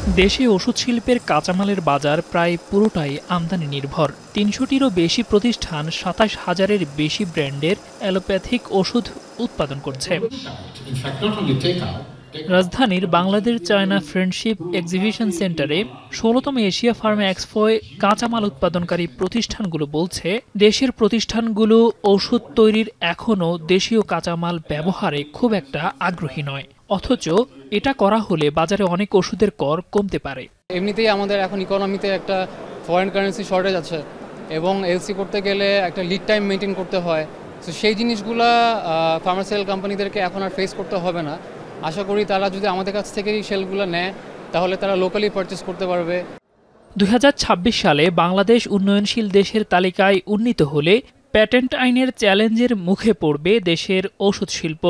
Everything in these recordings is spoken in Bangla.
দেশে ওষুধ শিল্পের কাঁচামালের বাজার প্রায় পুরোটাই আমদানি নির্ভর। ৩০০টিরও বেশি প্রতিষ্ঠান ২৭,০০০-এর বেশি ব্র্যান্ডের অ্যালোপ্যাথিক ওষুধ উৎপাদন করছে। রাজধানীর বাংলাদেশ চায়না ফ্রেন্ডশিপ এক্সিবিশন সেন্টারে ১৬তম এশিয়া ফার্মা এক্সপোয় কাঁচামাল উৎপাদনকারী প্রতিষ্ঠানগুলো বলছে, দেশের প্রতিষ্ঠানগুলো ওষুধ তৈরির এখনও দেশীয় কাঁচামাল ব্যবহারে খুব একটা আগ্রহী নয়। অথচ এটা করা হলে বাজারে অনেক ওষুধের কর কমতে পারে। এমনিতেই আমাদের এখন ইকোনমিতে একটা ফরেন কারেন্সি শর্টেজ আছে এবং এলসি করতে গেলে একটা লিড টাইম মেনটেন করতে হয়। তো সেই জিনিসগুলো ফার্মাসিউটিক্যাল কোম্পানিদেরকে এখন আর ফেস করতে হবে না। আশা করি তারা যদি আমাদের কাছ থেকে এই সেলগুলো নেয় তাহলে তারা লোকালি পারচেস করতে পারবে। ২০২৬ সালে বাংলাদেশ উন্নয়নশীল দেশের তালিকায় উন্নীত হলে প্যাটেন্ট আইনের চ্যালেঞ্জের মুখে পড়বে দেশের ওষুধ শিল্প।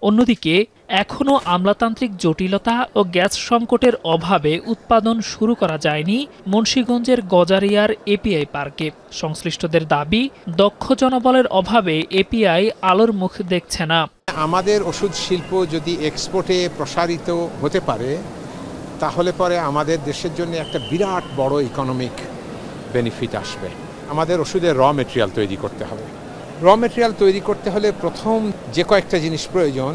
অন্যদিকে এখনও আমলাতান্ত্রিক জটিলতা ও গ্যাস সংকটের অভাবে উৎপাদন শুরু করা যায়নি মুন্সিগঞ্জের গজারিয়ার এপিআই পার্কে। সংশ্লিষ্টদের দাবি, দক্ষ জনবলের অভাবে এপিআই আলোর মুখ দেখছে না। আমাদের ওষুধ শিল্প যদি এক্সপোর্টে প্রসারিত হতে পারে তাহলে পরে আমাদের দেশের জন্য একটা বিরাট বড় ইকোনমিক বেনিফিট আসবে। আমাদের ওষুধের র মেটেরিয়াল তৈরি করতে হবে। র মেটেরিয়াল তৈরি করতে হলে প্রথম যে কয়েকটা জিনিস প্রয়োজন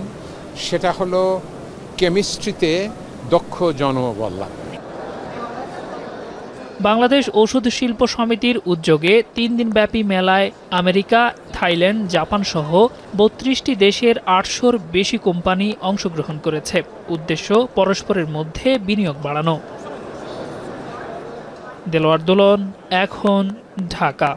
সেটা হলো কেমিস্ট্রিতে দক্ষ জনবল লাগবে। বাংলাদেশ ঔষধ শিল্প সমিতির উদ্যোগে ৩ দিনব্যাপী মেলায় আমেরিকা, থাইল্যান্ড, জাপান সহ ৩২টি দেশের ৮০০-র বেশি কোম্পানি অংশগ্রহণ করেছে। উদ্দেশ্য পরস্পরের মধ্যে বিনিয়োগ বাড়ানো। দেলোয়ার দোলন, এখন, ঢাকা।